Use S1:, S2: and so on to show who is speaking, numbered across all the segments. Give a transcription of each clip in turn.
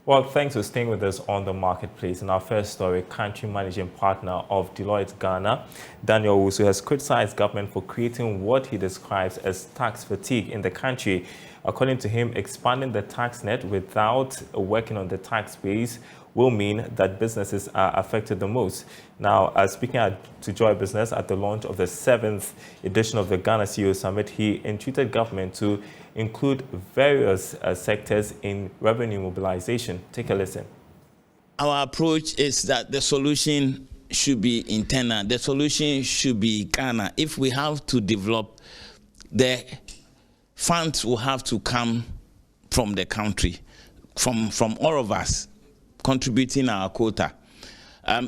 S1: Well, thanks for staying with us on the marketplace. In our first story, country managing partner of Deloitte Ghana, Daryl, also has criticized government for creating what he describes as tax fatigue in the country. According to him, expanding the tax net without working on the tax base will mean that businesses are affected the most. Now, speaking to Joy Business at the launch of the 7th edition of the Ghana CEO Summit, he entreated government to include various sectors in revenue mobilization. Take a listen.
S2: Our approach is that the solution should be internal. The solution should be Ghana. If we have to develop, the funds will have to come from the country, from all of us, contributing our quota.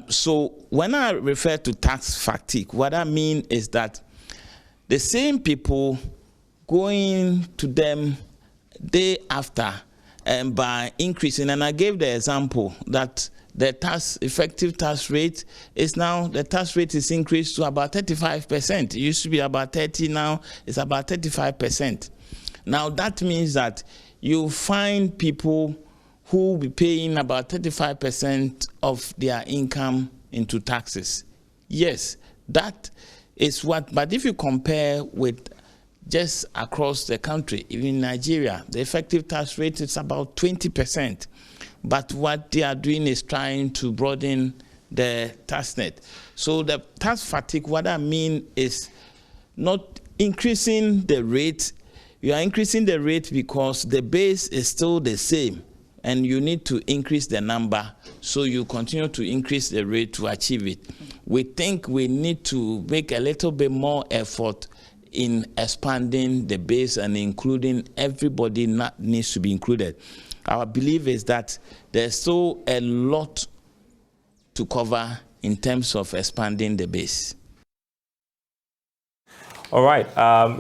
S2: So when I refer to tax fatigue, what I mean is that the same people going to them day after by increasing, and I gave the example that the effective tax rate is now, the tax rate is increased to about 35%. It used to be about 30, now it's about 35%. Now that means that you find people who will be paying about 35% of their income into taxes. Yes, that is what, but if you compare with just across the country, even in Nigeria, the effective tax rate is about 20%. But what they are doing is trying to broaden the tax net. So the tax fatigue, what I mean is not increasing the rate. You are increasing the rate because the base is still the same, and you need to increase the number, so you continue to increase the rate to achieve it. We think we need to make a little bit more effort in expanding the base and including everybody that needs to be included. Our belief is that there's still a lot to cover in terms of expanding the base.
S1: All right,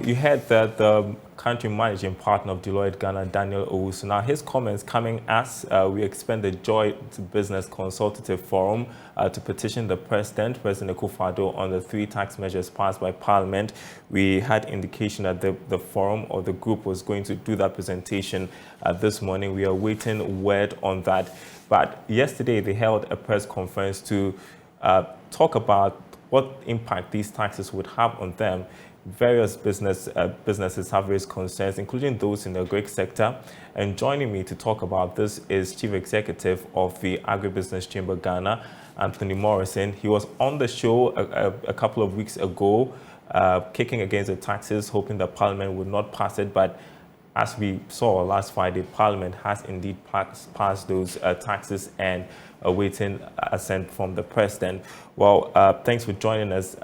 S1: you heard that the country managing partner of Deloitte Ghana, Daryl Owusu. Now, his comments coming as we expand the Joy Business Consultative Forum to petition the President Akufo-Addo, on the 3 tax measures passed by Parliament. We had indication that the forum or the group was going to do that presentation this morning. We are waiting word on that. But yesterday, they held a press conference to talk about what impact these taxes would have on them. Various businesses have raised concerns, including those in the agri sector. And joining me to talk about this is Chief Executive of the Agribusiness Chamber Ghana, Anthony Morrison. He was on the show a couple of weeks ago, kicking against the taxes, hoping that Parliament would not pass it. But as we saw last Friday, Parliament has indeed passed those taxes and awaiting assent from the President. Well, thanks for joining us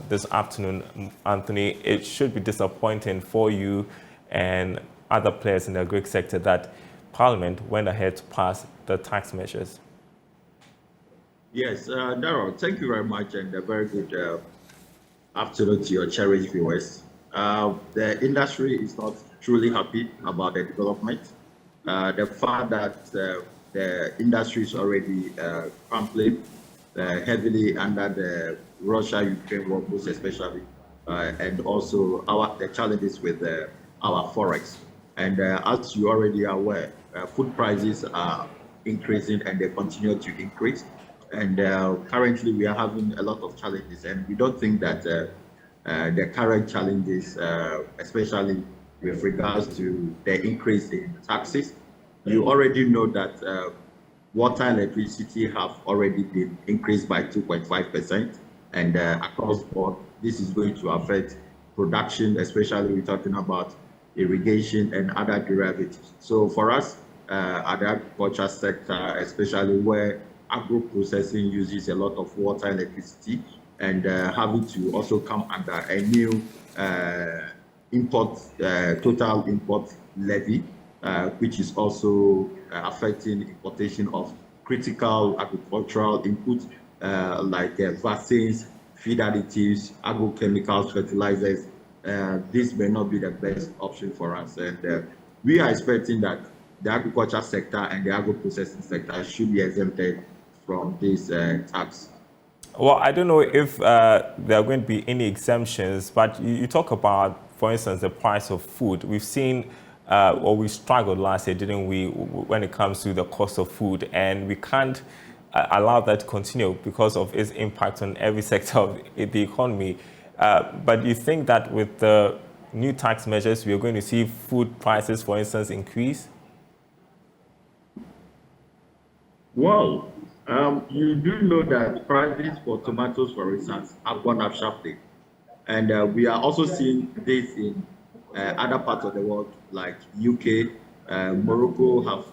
S1: this afternoon, Anthony. It should be disappointing for you and other players in the agri sector that Parliament went ahead to pass the tax measures.
S3: Yes, Daryl, thank you very much, and a very good afternoon to your cherished viewers. The industry is not truly happy about the development. The fact that the industry is already crumbling heavily under the Russia-Ukraine war, most especially, and also the challenges with our forex. And as you already are aware, food prices are increasing and they continue to increase. And currently we are having a lot of challenges, and we don't think that the current challenges, especially with regards to the increase in taxes, you already know that water and electricity have already been increased by 2.5%, and across the board, this is going to affect production, especially we're talking about irrigation and other derivatives. So for us, at the agriculture sector, especially where agro-processing uses a lot of water and electricity, and having to also come under a new total import levy, which is also affecting importation of critical agricultural inputs like vaccines, feed additives, agrochemicals, fertilizers. This may not be the best option for us. And we are expecting that the agriculture sector and the agro-processing sector should be exempted from this tax.
S1: Well, I don't know if there are going to be any exemptions, but you talk about, for instance, the price of food. We've seen or we struggled last year, didn't we, when it comes to the cost of food? And we can't allow that to continue because of its impact on every sector of the economy. But do you think that with the new tax measures, we are going to see food prices, for instance, increase?
S3: Well, you do know that prices for tomatoes, for instance, have gone up sharply. And we are also seeing this in other parts of the world, like UK. Morocco have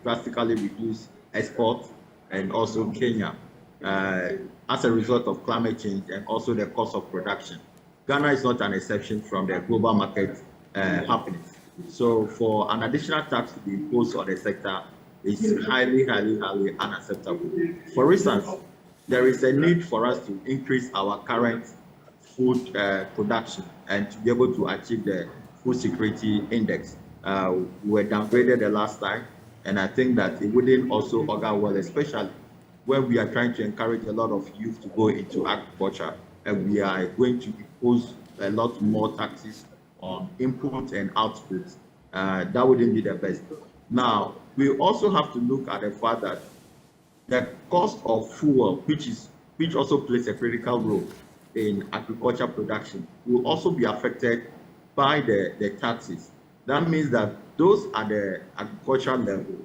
S3: drastically reduced exports, and also Kenya, as a result of climate change and also the cost of production. Ghana is not an exception from the global market happenings. So for an additional tax to be imposed on the sector is highly, highly, highly unacceptable. For instance, there is a need for us to increase our current food production and to be able to achieve the food security index. We were downgraded the last time, and I think that it wouldn't also augur well, especially when we are trying to encourage a lot of youth to go into agriculture, and we are going to impose a lot more taxes on input and output. That wouldn't be the best. Now, we also have to look at the fact that the cost of fuel, which also plays a critical role in agriculture production, will also be affected by the taxes. That means that those at the agricultural level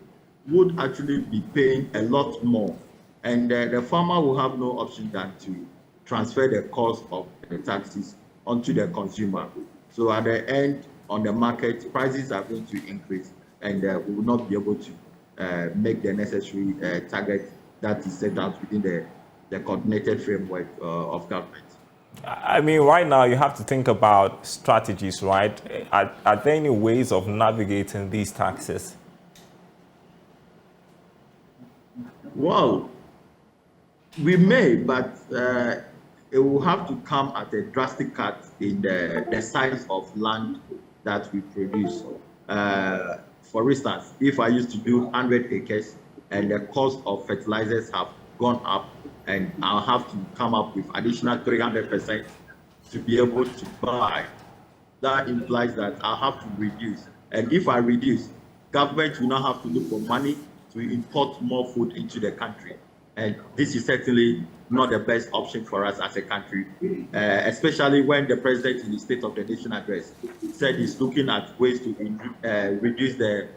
S3: would actually be paying a lot more, and the farmer will have no option than to transfer the cost of the taxes onto the consumer. So at the end, on the market, prices are going to increase, and we will not be able to make the necessary target that is set out within the coordinated framework of government.
S1: I mean, right now you have to think about strategies, right? Are there any ways of navigating these taxes?
S3: Well, we may, but it will have to come at a drastic cut in the size of land that we produce. For instance, if I used to do 100 acres and the cost of fertilizers have gone up, and I'll have to come up with additional 300% to be able to buy, that implies that I'll have to reduce. And if I reduce, government will now have to look for money to import more food into the country. And this is certainly not the best option for us as a country, especially when the president in the State of the Nation address said he's looking at ways to reduce the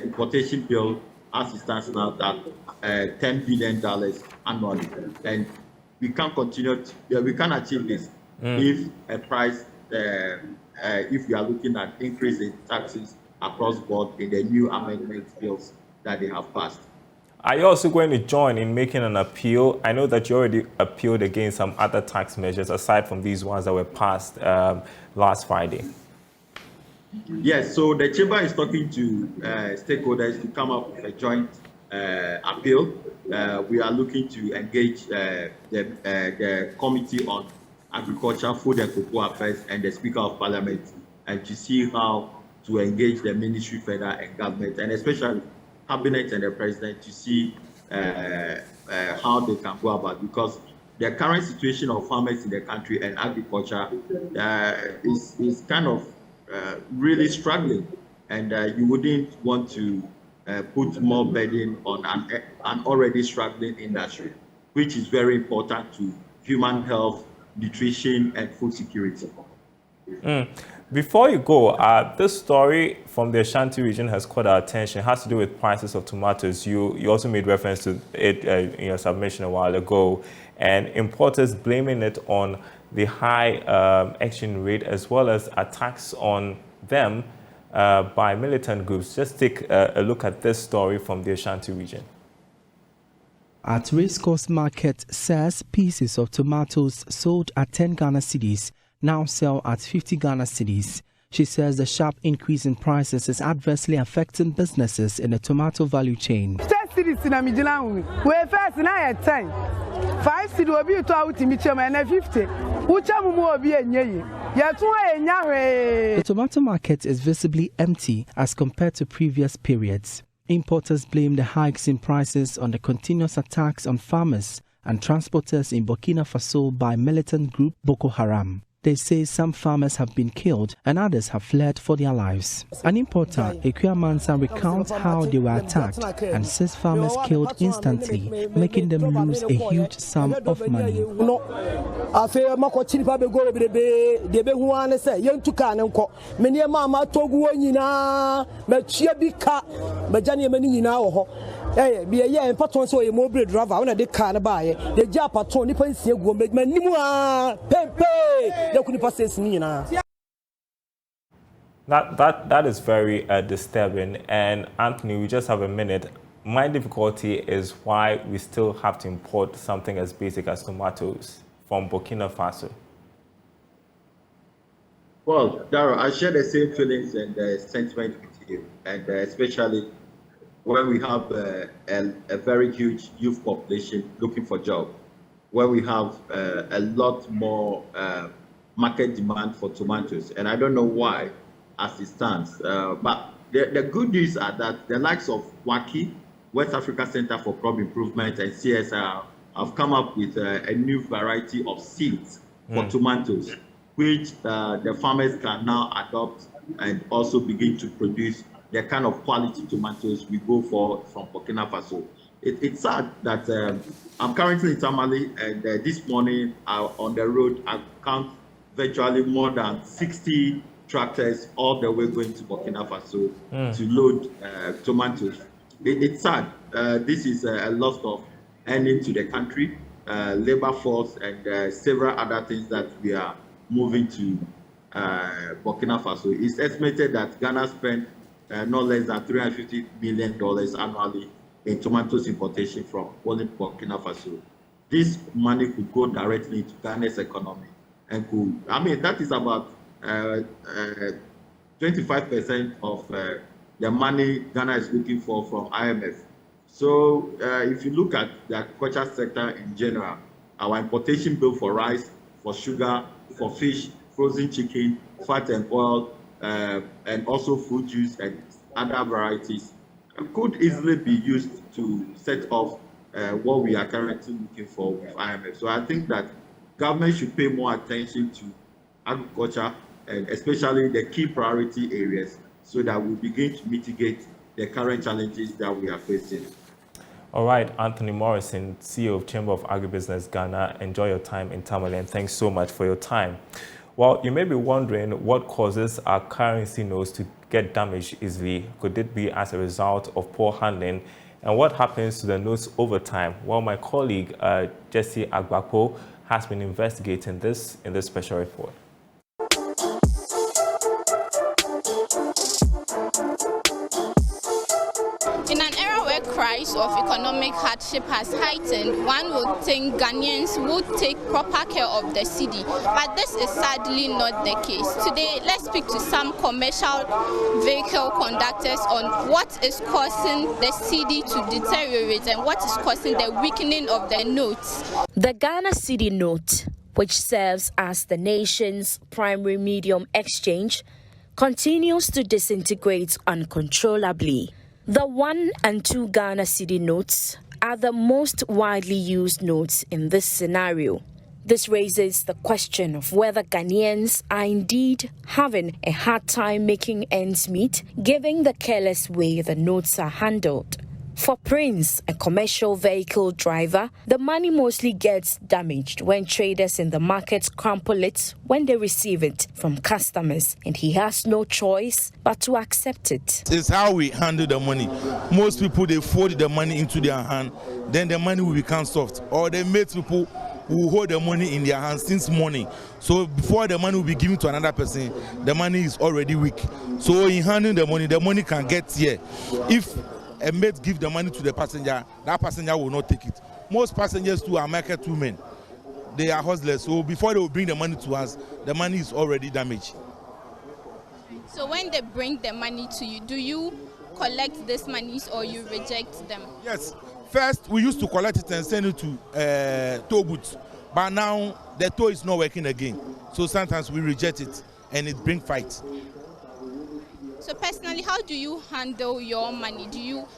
S3: importation bill as it stands now at $10 billion annually. And we can't continue, we can't achieve this if a price, if we are looking at increasing taxes across board in the new amendment bills that they have passed.
S1: Are you also going to join in making an appeal? I know that you already appealed against some other tax measures aside from these ones that were passed last Friday.
S3: Yes, so the chamber is talking to stakeholders to come up with a joint appeal. We are looking to engage the Committee on Agriculture, Food and Cocoa Affairs and the Speaker of Parliament, and to see how to engage the Ministry, Federal and Government, and especially Cabinet and the President, to see how they can go about, because the current situation of farmers in the country and agriculture is kind of really struggling, and you wouldn't want to put more burden on an already struggling industry, which is very important to human health, nutrition, and food security.
S1: Before you go, this story from the Ashanti region has caught our attention. It has to do with prices of tomatoes. You also made reference to it in your submission a while ago, and importers blaming it on the high exchange rate as well as attacks on them by militant groups. Just take a look at this story from the Ashanti region.
S4: At Racecourse Market, says pieces of tomatoes sold at 10 Ghana cedis now sell at 50 Ghana cedis. She says the sharp increase in prices is adversely affecting businesses in the tomato value chain.
S5: 10 cedis in Amidjilan, we're first now at 10. 5 cedis will be to out in Micham and 50.
S4: The tomato market is visibly empty as compared to previous periods. Importers blame the hikes in prices on the continuous attacks on farmers and transporters in Burkina Faso by militant group Boko Haram. They say some farmers have been killed and others have fled for their lives. An importer, Ekua Mansa, recounts how they were attacked and 6 farmers killed instantly, making them lose a huge sum of money.
S1: That is very disturbing. And Anthony, we just have a minute. My difficulty is why we still have to import something as basic as tomatoes from Burkina Faso.
S3: Well, Daryl, I share the same feelings and sentiment with you, and especially when we have a very huge youth population looking for jobs, where we have a lot more market demand for tomatoes. And I don't know why, as it stands. But the good news are that the likes of WACI, West Africa Center for Crop Improvement, and CSR have come up with a new variety of seeds for tomatoes, which the farmers can now adopt and also begin to produce the kind of quality tomatoes we go for from Burkina Faso. It's sad that I'm currently in Tamale, and this morning on the road, I count virtually more than 60 tractors all the way going to Burkina Faso to load tomatoes. It's sad. This is a loss of earning to the country, labor force, and several other things that we are moving to Burkina Faso. It's estimated that Ghana spent no less than $350 million annually in tomatoes importation from only Burkina Faso. This money could go directly to Ghana's economy and that is about 25% of the money Ghana is looking for from IMF. So if you look at the agriculture sector in general, our importation bill for rice, for sugar, for fish, frozen chicken, fat and oil, and also fruit juice and other varieties could easily be used to set off what we are currently looking for with IMF. So I think that government should pay more attention to agriculture, and especially the key priority areas, so that we begin to mitigate the current challenges that we are facing.
S1: All right, Anthony Morrison, CEO of Chamber of Agribusiness Ghana, enjoy your time in Tamale, and thanks so much for your time. Well, you may be wondering what causes our currency notes to get damaged easily. Could it be as a result of poor handling? And what happens to the notes over time? Well, my colleague, Jesse Agbakpo, has been investigating this in this special report.
S6: In an era where cries of economic hardship has heightened, one would think Ghanaians would take proper care of the cedi. But this is sadly not the case. Today, let's speak to some commercial vehicle conductors on what is causing the cedi to deteriorate and what is causing the weakening of the notes.
S7: The Ghana cedi note, which serves as the nation's primary medium exchange, continues to disintegrate uncontrollably. The 1 and 2 Ghana cedi notes are the most widely used notes in this scenario. This raises the question of whether Ghanaians are indeed having a hard time making ends meet, given the careless way the notes are handled. For Prince, a commercial vehicle driver, the money mostly gets damaged when traders in the market crumple it when they receive it from customers, and he has no choice but to accept it.
S8: It's how we handle the money. Most people, they fold the money into their hand, then the money will become soft. Or they make people who hold the money in their hands since morning. So before the money will be given to another person, the money is already weak. So in handling the money can get here. If a mate give the money to the passenger, that passenger will not take it. Most passengers too are market women. They are hustlers. So before they will bring the money to us, the money is already damaged.
S6: So when they bring the money to you, do you collect these monies or you reject them?
S8: Yes. First, we used to collect it and send it to tow booths. But now the tow is not working again. So sometimes we reject it and it brings fights.
S6: So personally, how do you handle your money?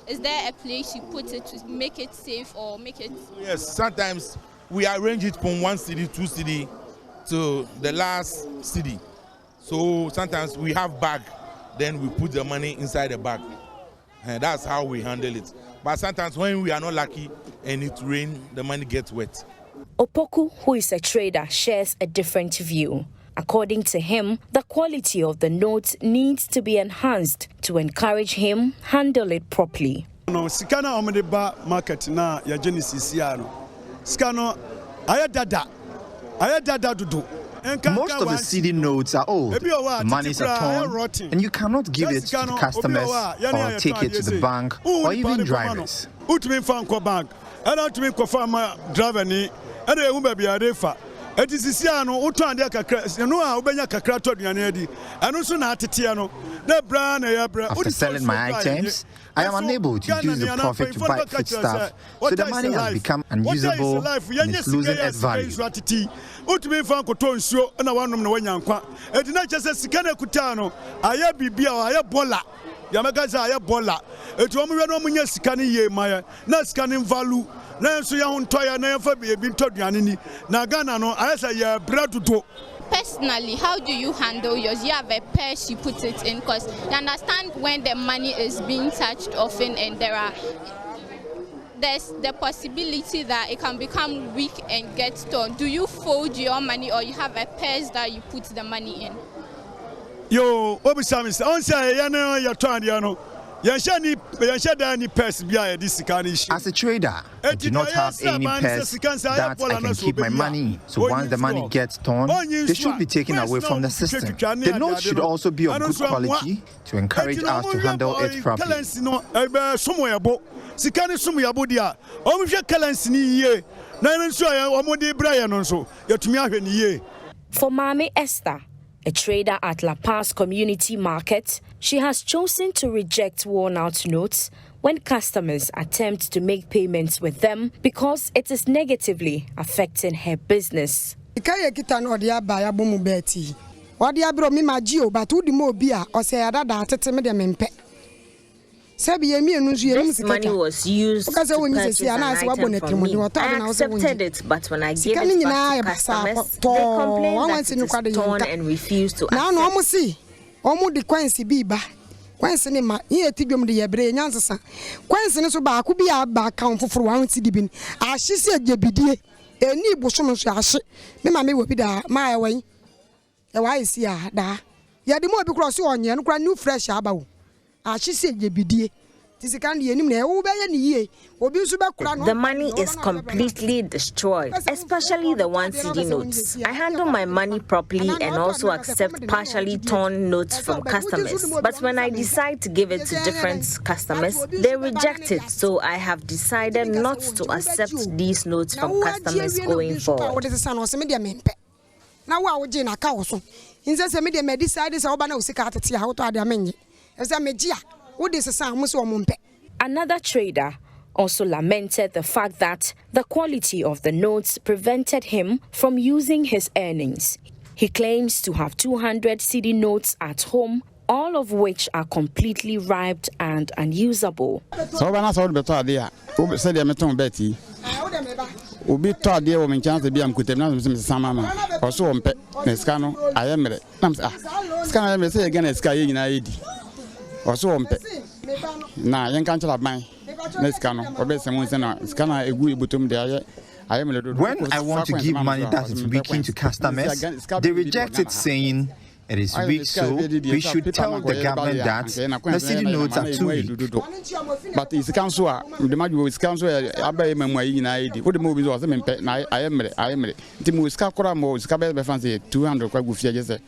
S6: Is there a place you put it to make it safe or make it?
S8: Yes, sometimes we arrange it from 1 cedi, 2 cedi, to the last city. So sometimes we have bag, then we put the money inside the bag. And that's how we handle it. But sometimes when we are not lucky and it rains, the money gets wet.
S7: Opoku, who is a trader, shares a different view. According to him, the quality of the notes needs to be enhanced to encourage him handle it properly.
S9: No, sikana omedeba market na ya Genesis no. Sikano ayadada dudu.
S10: Most of the CD notes are old, the monies are torn, and you cannot give it to the customers or take it to the bank or even drivers.
S9: It is Siano, Utandia Cacra, no, Ubenya Cacrato Dianedi, and also Natitiano, the brand.
S10: After selling my items, I am unable to use the profit to buy foodstuff, so the money has become unusable and is losing its value.
S9: Utumi fanko tonsho na wanom na wanyankwa. Eti na chese sikane kutano, aya bibia aya bola. Yamagaza aya bola. Eti omu no munye sikane ye maya, na sikane value. Na nso ya hontoya na yafa bi ntoduane ni. Na Ghana no ayasa ya bradudo.
S6: Personally, how do you handle yours? You have a purse you put it in, because you understand when the money is being touched often and there's the possibility that it can become weak and get torn. Do you fold your money or you have a purse that you put the money in?
S9: Yo, what be samis? On say ya no ya twan ya no. As a
S10: trader, I do not have any purse that I can keep my money in. So once the money gets torn, they should be taken away from the system. The note should also be of good quality to encourage us to handle it properly.
S7: For Mame Esther, a trader at La Paz Community Market, she has chosen to reject worn-out notes when customers attempt to make payments with them because it is negatively affecting her business.
S11: This money was used to purchase an item from me. I accepted it, but when I gave it back to customers, they complained that it is torn and refused to accept. The money is completely destroyed, especially the 1 CD notes. I handle my money properly and also accept partially torn notes from customers. But when I decide to give it to different customers, they reject it. So I have decided not to accept these notes from customers going forward.
S7: Another trader also lamented the fact that the quality of the notes prevented him from using his earnings. He claims to have 200 CD notes at home, all of which are completely ripped and unusable.
S12: Ubi to dia wo menchance bia mkutem na sama ma oso wo mpe na ska no ayemre na ska na ayemre se ye gana ska ye nyina yedi oso wo mpe na yen kan chala ban na ska no obese mo se na ska na egu ibutum de ayemre do.
S10: When I want to give money that is weakening to customers, they reject it, saying it is weak, so we should tell the government that the CD notes are too weak.
S12: But it's council, the Maju is council, Abbey Memory in ID. What the movies was I am the most Scacora, Scabba fancy 200 Kwawu.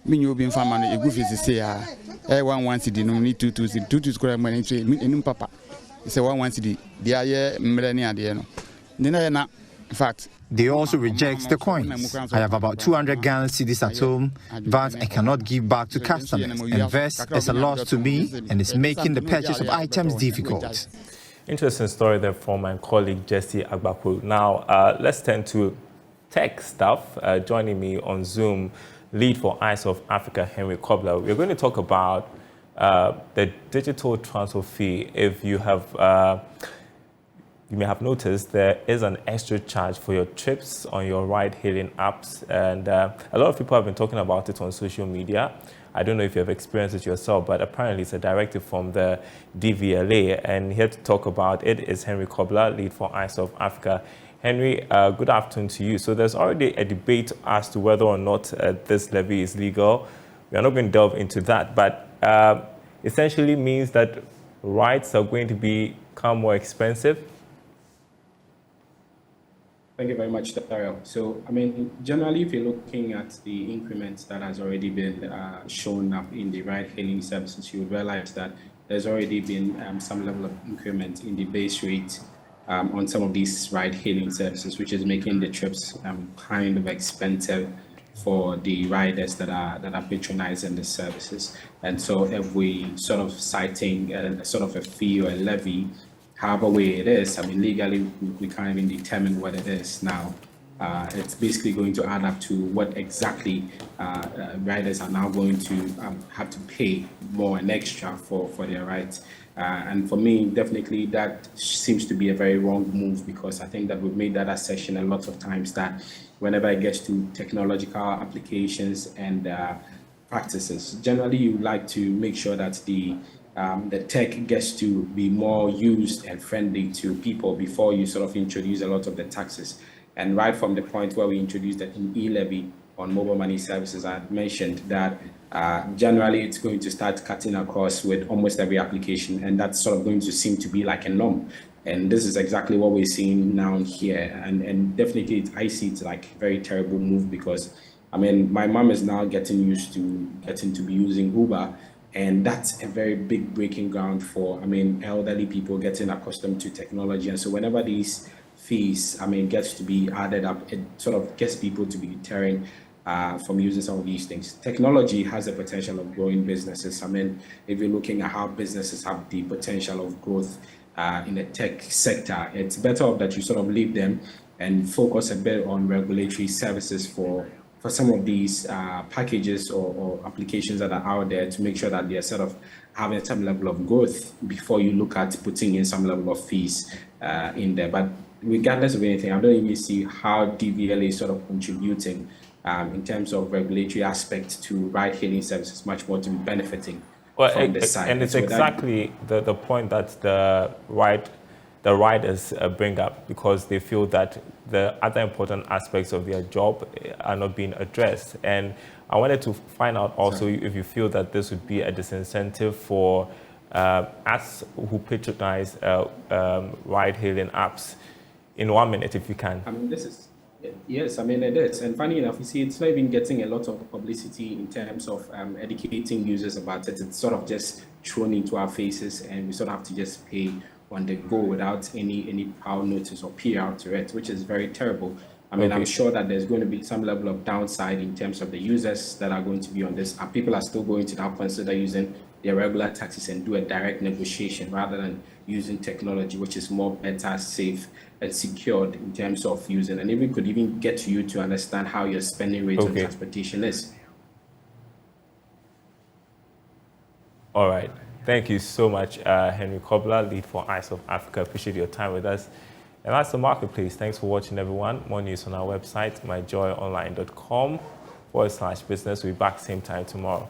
S12: Mean you being family, a goofy is say, 1 CD, no need to square money in Papa. It's a 1 CD, the air millennia, then in fact.
S10: They also reject the coins. I have about 200 Ghana cedis at home, but I cannot give back to customers. And this is a loss to me and is making the purchase of items difficult.
S1: Interesting story there from my colleague Jesse Agbapu. Now, let's turn to tech stuff. Joining me on Zoom, lead for Eyes of Africa, Henry Kobler. We're going to talk about the digital transfer fee. If you have you may have noticed there is an extra charge for your trips on your ride-hailing apps, and a lot of people have been talking about it on social media. I don't know if you have experienced it yourself, but apparently it's a directive from the DVLA, and here to talk about it is Henry Kobler, lead for Eyes of Africa. Henry, good afternoon to you. So there's already a debate as to whether or not this levy is legal. We are not going to delve into that, but essentially means that rides are going to become more expensive.
S13: Thank you very much, Daryl. So, I mean, generally, if you're looking at the increments that has already been shown up in the ride-hailing services, you will realize that there's already been some level of increment in the base rate on some of these ride-hailing services, which is making the trips kind of expensive for the riders that are patronizing the services. And so, if we sort of citing sort of a fee or a levy, however way it is, I mean, legally, we can't even determine what it is now. It's basically going to add up to what exactly riders are now going to have to pay more and extra for their rides. And for me, definitely, that seems to be a very wrong move, because I think that we've made that assertion a lot of times that whenever it gets to technological applications and practices, generally, you like to make sure that the tech gets to be more used and friendly to people before you sort of introduce a lot of the taxes. And right from the point where we introduced the e-levy on mobile money services, I had mentioned that generally it's going to start cutting across with almost every application, and that's sort of going to seem to be like a norm. And this is exactly what we're seeing now here. And definitely, I see it like a very terrible move, because, I mean, my mom is now getting used to be using Uber. And that's a very big breaking ground for, I mean, elderly people getting accustomed to technology. And so whenever these fees, I mean, gets to be added up, it sort of gets people to be deterring from using some of these things. Technology has the potential of growing businesses. I mean, if you're looking at how businesses have the potential of growth in the tech sector, it's better off that you sort of leave them and focus a bit on regulatory services for some of these packages or applications that are out there, to make sure that they're sort of having some level of growth before you look at putting in some level of fees in there. But regardless of anything, I don't even see how DVLA is sort of contributing in terms of regulatory aspect to ride-hailing services, much more to be benefiting from this side.
S1: And it's exactly the point that the riders bring up, because they feel that the other important aspects of their job are not being addressed. And I wanted to find out also if you feel that this would be a disincentive for us who patronize ride-hailing apps. In 1 minute, if you can.
S13: I mean, yes, I mean, it is. And funny enough, you see, it's not even getting a lot of publicity in terms of educating users about it. It's sort of just thrown into our faces, and we sort of have to just pay on the go without any power notice or PR to it, which is very terrible. I mean, I'm sure that there's going to be some level of downside in terms of the users that are going to be on this. People are still going to now consider using their regular taxes and do a direct negotiation rather than using technology, which is more better, safe, and secured in terms of using. And even could even get you to understand how your spending rate on transportation is.
S1: All right. Thank you so much, Henry Kobler, lead for Eyes of Africa. Appreciate your time with us. And that's the marketplace. Thanks for watching, everyone. More news on our website, myjoyonline.com/business. We'll be back same time tomorrow.